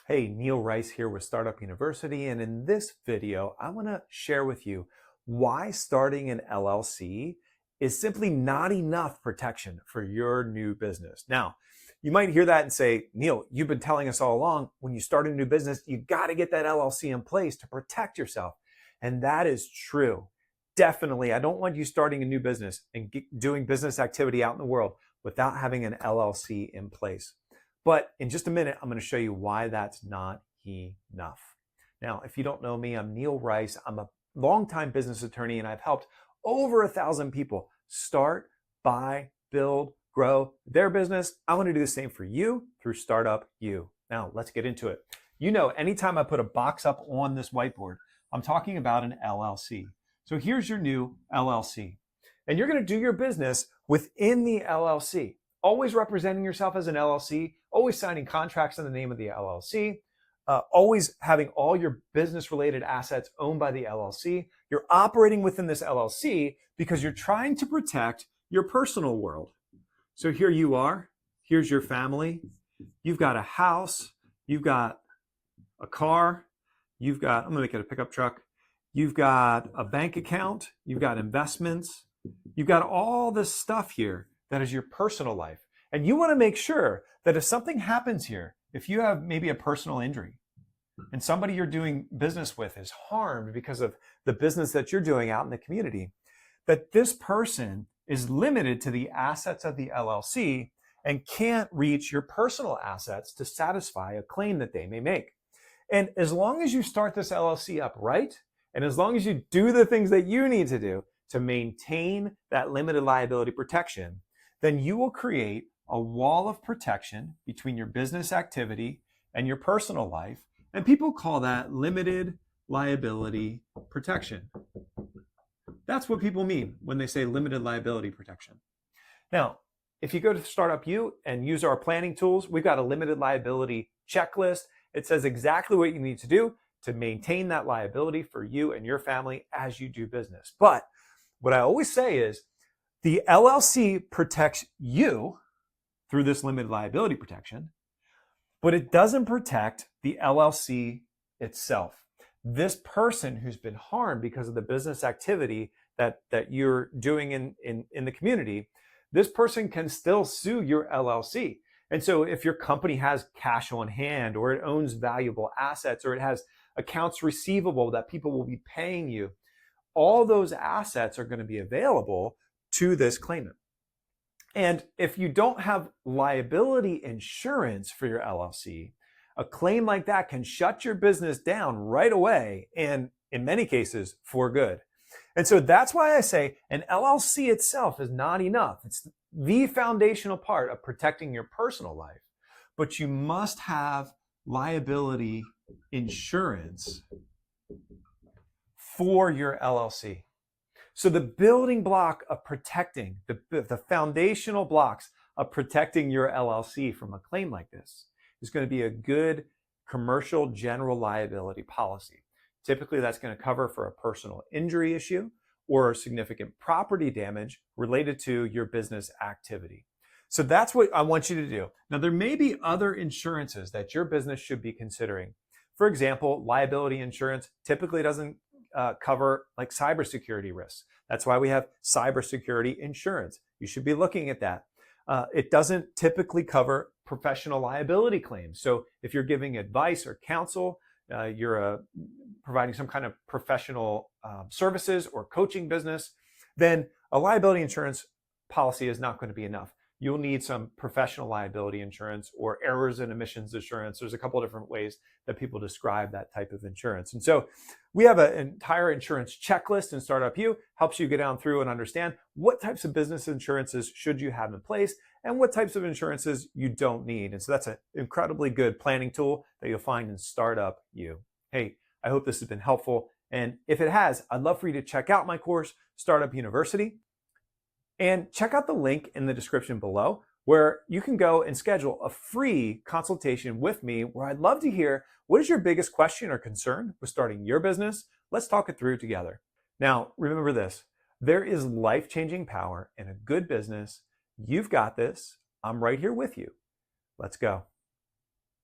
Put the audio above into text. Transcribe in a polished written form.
Hey, Neil Rice here with Startup University, and in this video, I want to share with you why starting an LLC is simply not enough protection for your new business. Now, you might hear that and say, Neil, you've been telling us all along, when you start a new business, you got to get that LLC in place to protect yourself. And that is true. Definitely, I don't want you starting a new business and doing business activity out in the world without having an LLC in place. But in just a minute, I'm going to show you why that's not enough. Now, if you don't know me, I'm Neil Rice. I'm a longtime business attorney, and I've helped over 1,000 people start, buy, build, grow their business. I want to do the same for you through Startup U. Now, let's get into it. You know, anytime I put a box up on this whiteboard, I'm talking about an LLC. So here's your new LLC. And you're going to do your business within the LLC. Always representing yourself as an LLC, always signing contracts in the name of the LLC, always having all your business-related assets owned by the LLC. You're operating within this LLC because you're trying to protect your personal world. So here you are. Here's your family. You've got a house. You've got a car. I'm going to make it a pickup truck. You've got a bank account. You've got investments. You've got all this stuff here that is your personal life. And you want to make sure that if something happens here, if you have maybe a personal injury and somebody you're doing business with is harmed because of the business that you're doing out in the community, that this person is limited to the assets of the LLC and can't reach your personal assets to satisfy a claim that they may make. And as long as you start this LLC up right, and as long as you do the things that you need to do to maintain that limited liability protection, then you will create a wall of protection between your business activity and your personal life. And people call that limited liability protection. That's what people mean when they say limited liability protection. Now, if you go to Startup U and use our planning tools, we've got a limited liability checklist. It says exactly what you need to do to maintain that liability for you and your family as you do business. But what I always say is, the LLC protects you through this limited liability protection, but it doesn't protect the LLC itself. This person who's been harmed because of the business activity that you're doing in the community, this person can still sue your LLC. And so if your company has cash on hand, or it owns valuable assets, or it has accounts receivable that people will be paying you, all those assets are going to be available to this claimant. And if you don't have liability insurance for your LLC, a claim like that can shut your business down right away, and in many cases for good. And so that's why I say an LLC itself is not enough. It's the foundational part of protecting your personal life, but you must have liability insurance for your LLC. So the building block of protecting, the foundational blocks of protecting your LLC from a claim like this is going to be a good commercial general liability policy. Typically, that's going to cover for a personal injury issue or significant property damage related to your business activity. So that's what I want you to do. Now, there may be other insurances that your business should be considering. For example, liability insurance typically doesn't cover like cybersecurity risks. That's why we have cybersecurity insurance. You should be looking at that. It doesn't typically cover professional liability claims. So if you're giving advice or counsel, you're providing some kind of professional services or coaching business, then a liability insurance policy is not going to be enough. You'll need some professional liability insurance or errors and omissions insurance. There's a couple of different ways that people describe that type of insurance. And so we have an entire insurance checklist in Startup U, helps you get down through and understand what types of business insurances should you have in place and what types of insurances you don't need. And so that's an incredibly good planning tool that you'll find in Startup U. Hey, I hope this has been helpful. And if it has, I'd love for you to check out my course, Startup University. And check out the link in the description below where you can go and schedule a free consultation with me where I'd love to hear what is your biggest question or concern with starting your business. Let's talk it through together. Now, remember this, there is life-changing power in a good business. You've got this. I'm right here with you. Let's go.